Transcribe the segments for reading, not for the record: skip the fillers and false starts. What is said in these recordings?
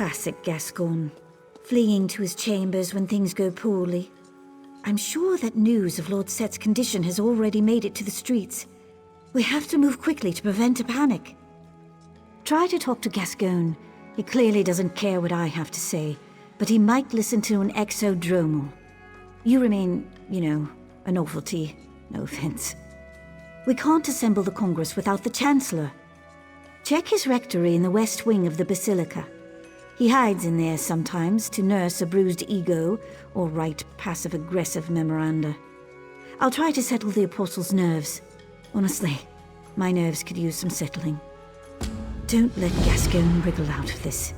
Classic Gascone. Fleeing to his chambers when things go poorly. I'm sure that news of Lord Set's condition has already made it to the streets. We have to move quickly to prevent a panic. Try to talk to Gascone. He clearly doesn't care what I have to say, but he might listen to an exodromal. You remain, a novelty. No offense. We can't assemble the Congress without the Chancellor. Check his rectory in the west wing of the Basilica. He hides in there sometimes to nurse a bruised ego or write passive-aggressive memoranda. I'll try to settle the Apostle's nerves. Honestly, my nerves could use some settling. Don't let Gascone wriggle out of this.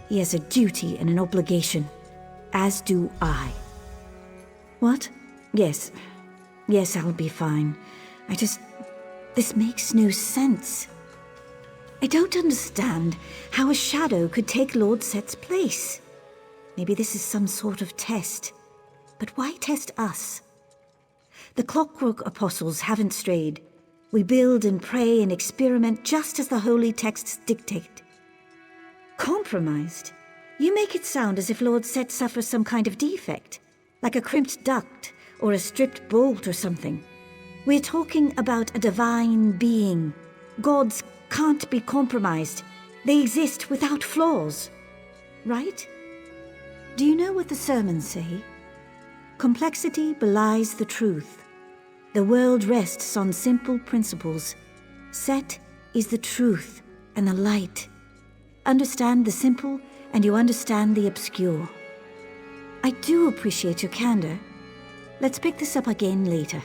He has a duty and an obligation, as do I. What? Yes, I'll be fine. This makes no sense. I don't understand how a shadow could take Lord Set's place. Maybe this is some sort of test. But why test us? The Clockwork apostles haven't strayed. We build and pray and experiment just as the holy texts dictate. Compromised? You make it sound as if Lord Set suffers some kind of defect, like a crimped duct or a stripped bolt or something. We're talking about a divine being. Gods can't be compromised. They exist without flaws. Right? Do you know what the sermons say? Complexity belies the truth. The world rests on simple principles. Set is the truth and the light. Understand the simple and you understand the obscure. I do appreciate your candor. Let's pick this up again later.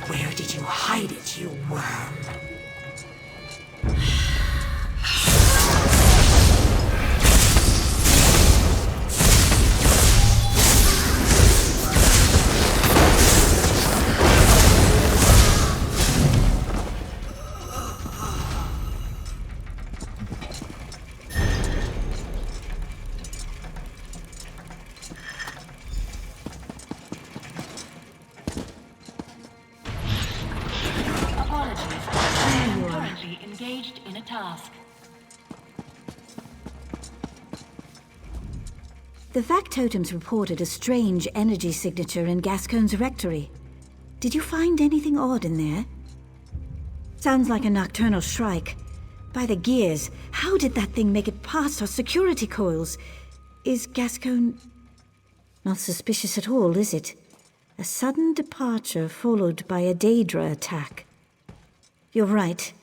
Where did you hide it, you worm? Engaged in a task. The factotums reported a strange energy signature in Gascone's rectory. Did you find anything odd in there? Sounds like a nocturnal shrike. By the gears, how did that thing make it past our security coils? Is Gascone... Not suspicious at all, is it? A sudden departure followed by a Daedra attack. You're right.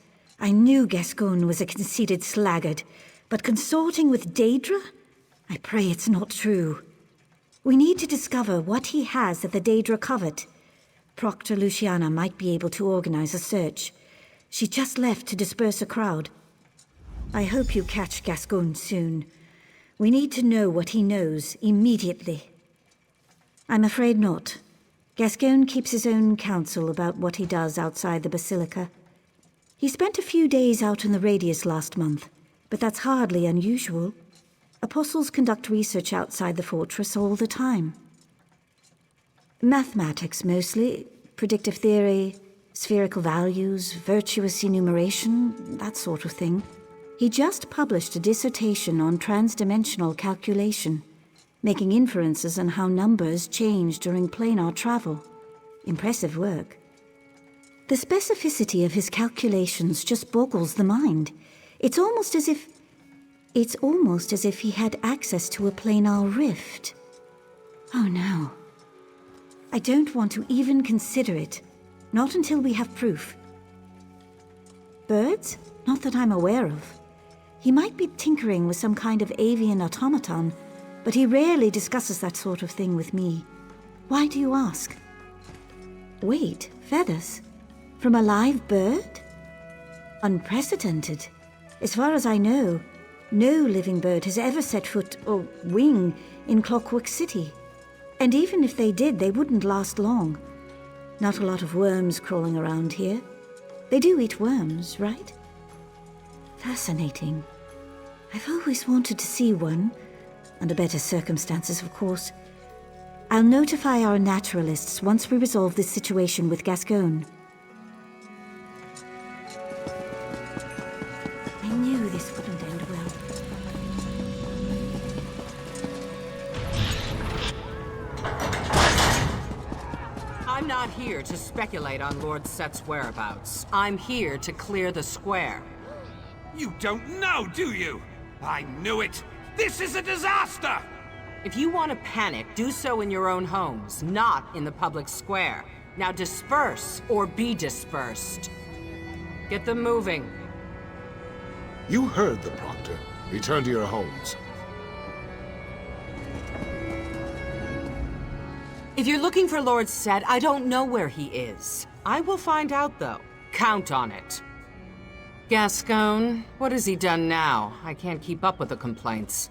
I knew Gascone was a conceited sluggard, but consorting with Daedra? I pray it's not true. We need to discover what he has that the Daedra covet. Proctor Luciana might be able to organize a search. She just left to disperse a crowd. I hope you catch Gascone soon. We need to know what he knows immediately. I'm afraid not. Gascone keeps his own counsel about what he does outside the Basilica. He spent a few days out in the radius last month, but that's hardly unusual. Apostles conduct research outside the fortress all the time. Mathematics mostly, predictive theory, spherical values, virtuous enumeration, that sort of thing. He just published a dissertation on transdimensional calculation, making inferences on how numbers change during planar travel. Impressive work. The specificity of his calculations just boggles the mind. It's almost as if he had access to a planar rift. Oh no. I don't want to even consider it. Not until we have proof. Birds? Not that I'm aware of. He might be tinkering with some kind of avian automaton, but he rarely discusses that sort of thing with me. Why do you ask? Wait, feathers? From a live bird? Unprecedented. As far as I know, no living bird has ever set foot or wing in Clockwork City. And even if they did, they wouldn't last long. Not a lot of worms crawling around here. They do eat worms, right? Fascinating. I've always wanted to see one. Under better circumstances, of course. I'll notify our naturalists once we resolve this situation with Gascone. I knew this wouldn't end well. I'm not here to speculate on Lord Set's whereabouts. I'm here to clear the square. You don't know, do you? I knew it! This is a disaster! If you want to panic, do so in your own homes, not in the public square. Now disperse, or be dispersed. Get them moving. You heard the Proctor. Return to your homes. If you're looking for Lord Set, I don't know where he is. I will find out, though. Count on it. Gascone, what has he done now? I can't keep up with the complaints.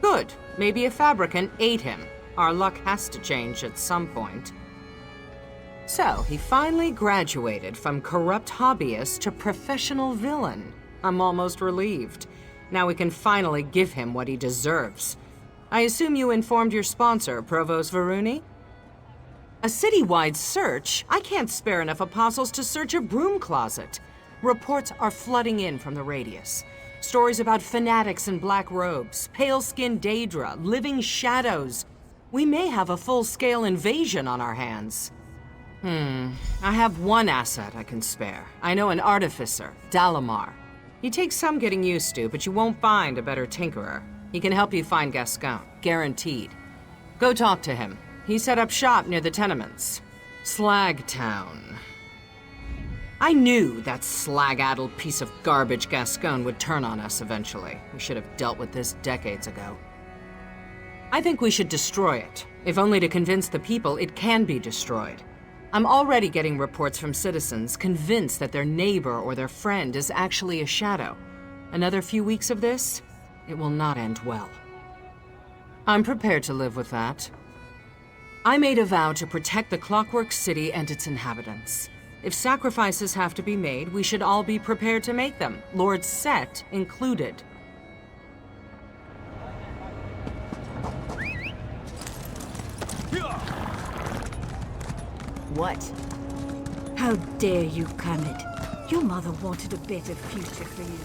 Good. Maybe a fabricant ate him. Our luck has to change at some point. So, he finally graduated from corrupt hobbyist to professional villain. I'm almost relieved. Now we can finally give him what he deserves. I assume you informed your sponsor, Provost Varuni? A citywide search? I can't spare enough apostles to search a broom closet. Reports are flooding in from the radius. Stories about fanatics in black robes, pale-skinned Daedra, living shadows. We may have a full-scale invasion on our hands. I have one asset I can spare. I know an artificer, Dalamar. He takes some getting used to, but you won't find a better tinkerer. He can help you find Gascone, guaranteed. Go talk to him. He set up shop near the tenements. Slagtown. I knew that slag-addled piece of garbage Gascone would turn on us eventually. We should have dealt with this decades ago. I think we should destroy it, if only to convince the people it can be destroyed. I'm already getting reports from citizens convinced that their neighbor or their friend is actually a shadow. Another few weeks of this, it will not end well. I'm prepared to live with that. I made a vow to protect the Clockwork City and its inhabitants. If sacrifices have to be made, we should all be prepared to make them, Lord Set included. What? How dare you, Kermit? Your mother wanted a better future for you.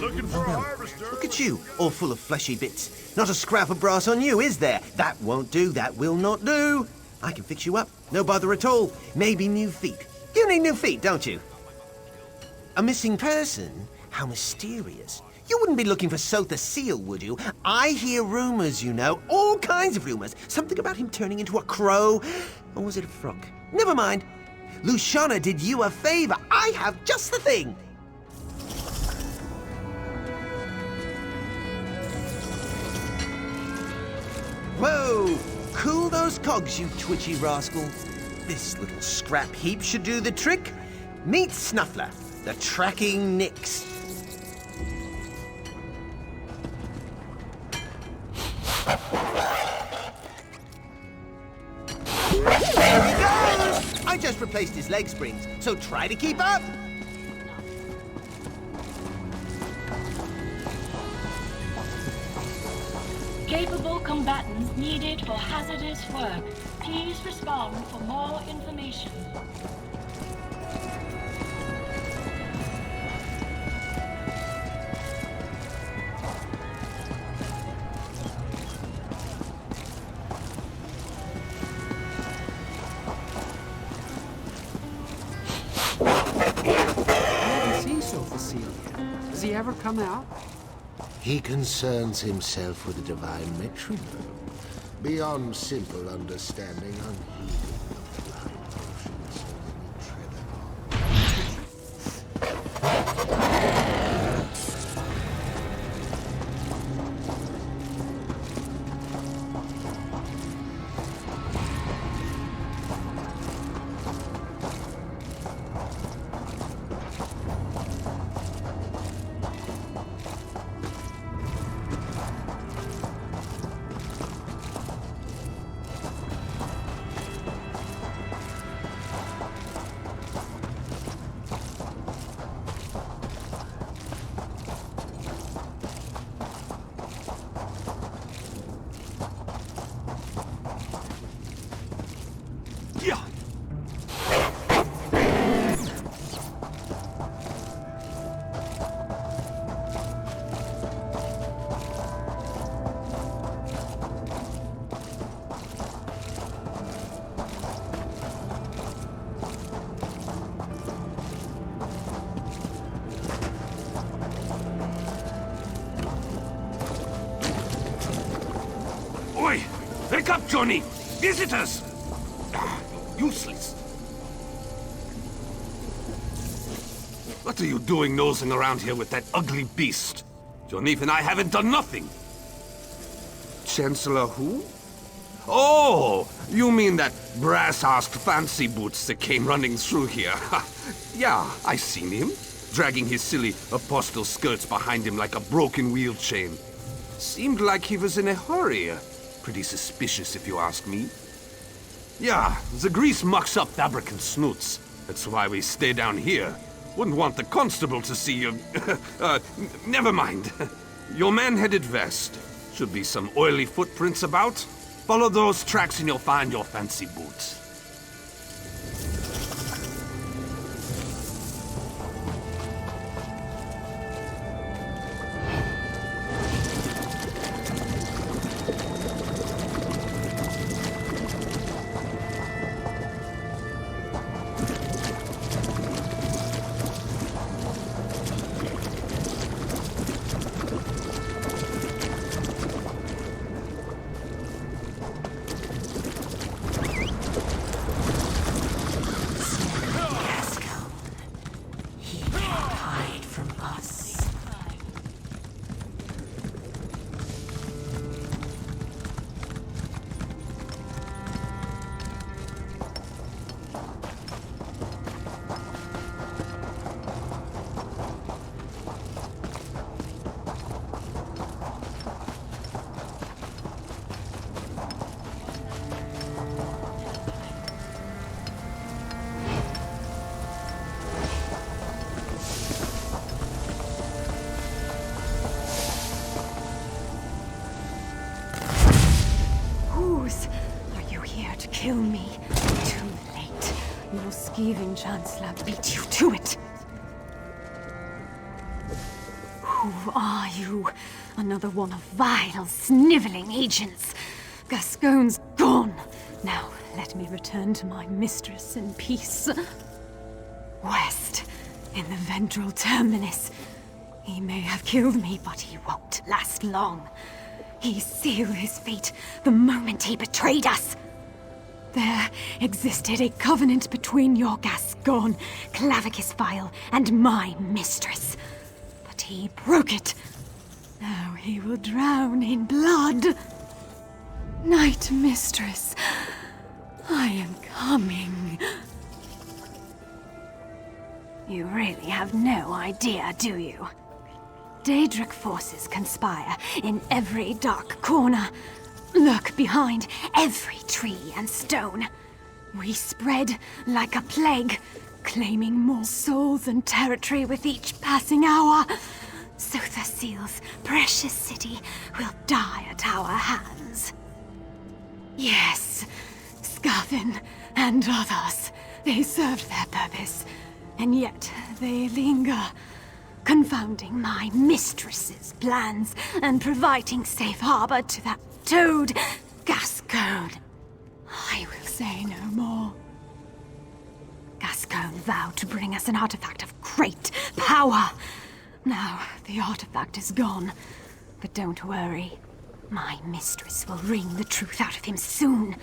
Looking for a harvester. Look at you, all full of fleshy bits. Not a scrap of brass on you, is there? That won't do, that will not do. I can fix you up, no bother at all. Maybe new feet. You need new feet, don't you? A missing person? How mysterious. You wouldn't be looking for Sotha Seal, would you? I hear rumors, you know, all kinds of rumors. Something about him turning into a crow. Or was it a frog? Never mind. Luciana did you a favor. I have just the thing. Whoa! Cool those cogs, you twitchy rascal. This little scrap heap should do the trick. Meet Snuffler, the tracking nix. There he goes! I just replaced his leg springs, so try to keep up. Capable combatants needed for hazardous work. Please respond for more information. Does he ever come out? He concerns himself with the divine metronome, beyond simple understanding, unheeding of divine motions within the tread Wake up, Johnny! Visitors! Useless. What are you doing nosing around here with that ugly beast? Johnny and I haven't done nothing. Chancellor who? Oh, you mean that brass-arsed fancy boots that came running through here? Yeah, I seen him, dragging his silly apostle skirts behind him like a broken wheel chain. Seemed like he was in a hurry. Pretty suspicious, if you ask me. Yeah, the grease mucks up fabric and snoots. That's why we stay down here. Wouldn't want the constable to see you. Never mind. Your man headed west. Should be some oily footprints about. Follow those tracks and you'll find your fancy boots. Kill me. Too late. Your scheming Chancellor beat you to it. Who are you? Another one of vile, sniveling agents. Gascone's gone. Now, let me return to my mistress in peace. West, in the ventral terminus. He may have killed me, but he won't last long. He sealed his fate the moment he betrayed us. There existed a covenant between your Gascone, Clavicus File, and my mistress. But he broke it. Now he will drown in blood. Night Mistress, I am coming. You really have no idea, do you? Daedric forces conspire in every dark corner. Lurk behind every tree and stone. We spread like a plague, claiming more souls and territory with each passing hour. Sotha Seal's precious city will die at our hands. Yes, Scarfin and others, they served their purpose, and yet they linger, confounding my mistress's plans and providing safe harbor to that toad, Gascone. I will say no more. Gascone vowed to bring us an artifact of great power. Now, the artifact is gone. But don't worry. My mistress will wring the truth out of him soon.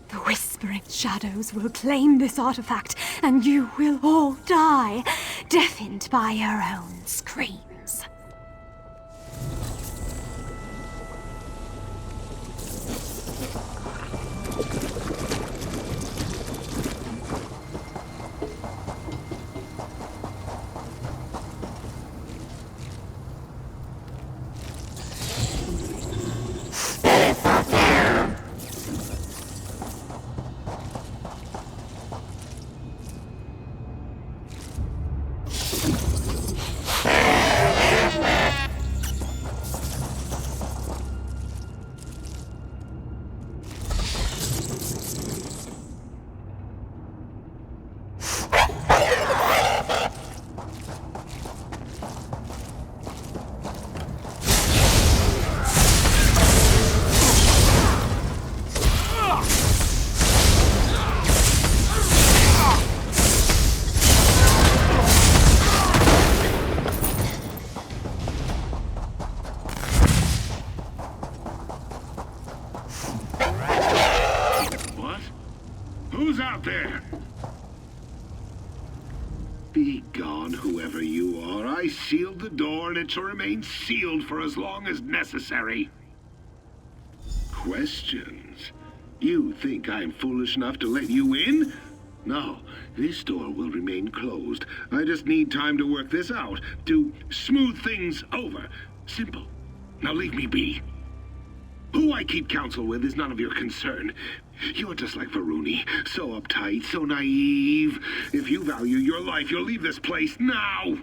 The Whispering Shadows will claim this artifact, and you will all die, deafened by your own screams. out there! Be gone, whoever you are. I sealed the door, and it shall remain sealed for as long as necessary. Questions? You think I'm foolish enough to let you in? No, this door will remain closed. I just need time to work this out, to smooth things over. Simple. Now leave me be. Who I keep counsel with is none of your concern. You're just like Varuni, so uptight, so naive. If you value your life, you'll leave this place now!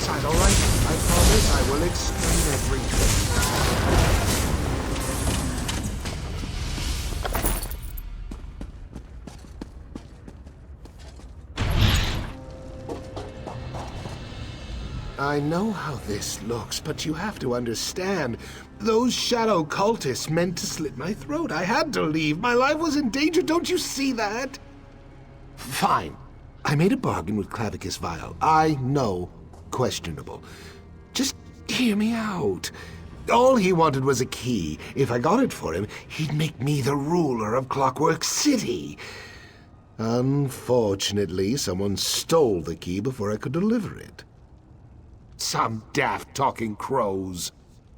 outside, all right? I promise I will explain everything. I know how this looks, but you have to understand. Those shadow cultists meant to slit my throat. I had to leave. My life was in danger. Don't you see that? Fine. I made a bargain with Clavicus Vile. I know. Questionable. Just hear me out. All he wanted was a key. If I got it for him, he'd make me the ruler of Clockwork City. Unfortunately, someone stole the key before I could deliver it. Some daft talking crows.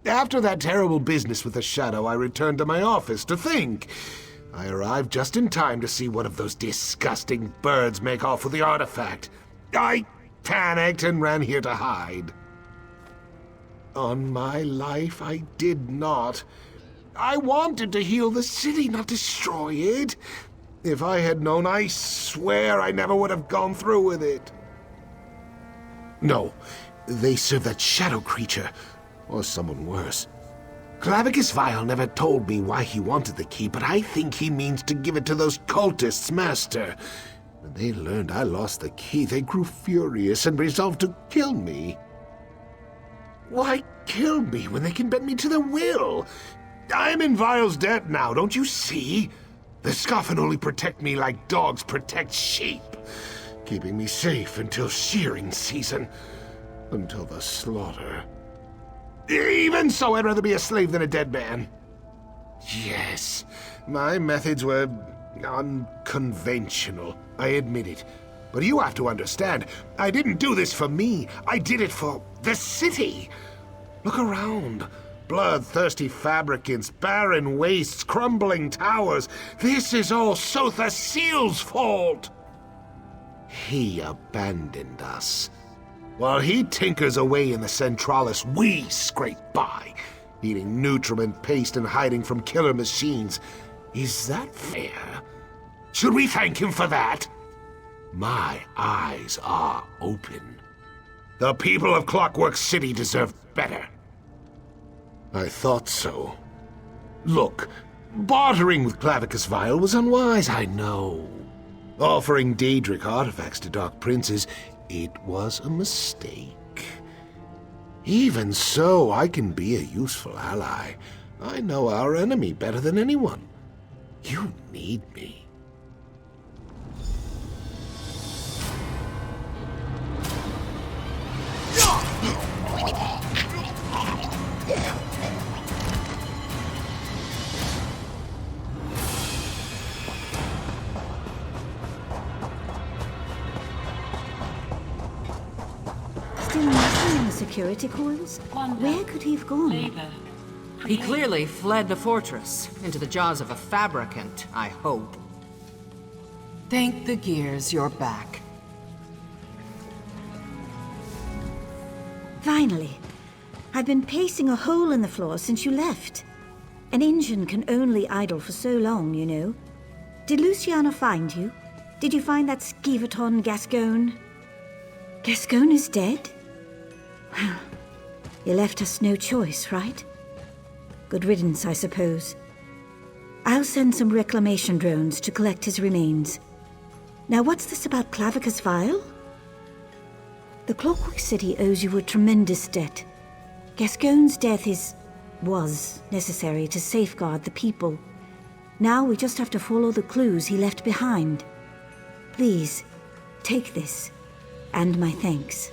After that terrible business with the Shadow, I returned to my office to think. I arrived just in time to see one of those disgusting birds make off with the artifact. I panicked and ran here to hide. On my life, I did not. I wanted to heal the city, not destroy it. If I had known, I swear I never would have gone through with it. No. They serve that shadow creature, or someone worse. Clavicus Vile never told me why he wanted the key, but I think he means to give it to those cultists, Master. When they learned I lost the key, they grew furious and resolved to kill me. Why kill me when they can bend me to their will? I'm in Vile's debt now, don't you see? The Scoffin only protect me like dogs protect sheep, keeping me safe until shearing season. Until the slaughter. Even so, I'd rather be a slave than a dead man. Yes, my methods were unconventional, I admit it. But you have to understand, I didn't do this for me. I did it for the city. Look around. Bloodthirsty fabricants, barren wastes, crumbling towers. This is all Sotha Seal's fault. He abandoned us. While he tinkers away in the Centralis, we scrape by, eating nutriment paste and hiding from killer machines. Is that fair? Should we thank him for that? My eyes are open. The people of Clockwork City deserve better. I thought so. Look, bartering with Clavicus Vile was unwise, I know. Offering Daedric artifacts to Dark Princes, it was a mistake. Even so, I can be a useful ally. I know our enemy better than anyone. You need me. Still nothing in the security coils? Where could he have gone? He clearly fled the fortress, into the jaws of a fabricant, I hope. Thank the gears you're back. Finally. I've been pacing a hole in the floor since you left. An engine can only idle for so long, you know. Did Luciana find you? Did you find that skeevaton Gascone? Gascone is dead? Well, you left us no choice, right? Good riddance, I suppose. I'll send some reclamation drones to collect his remains. Now, what's this about Clavicus Vile? The Clockwork City owes you a tremendous debt. Gascone's death was necessary to safeguard the people. Now we just have to follow the clues he left behind. Please, take this, and my thanks.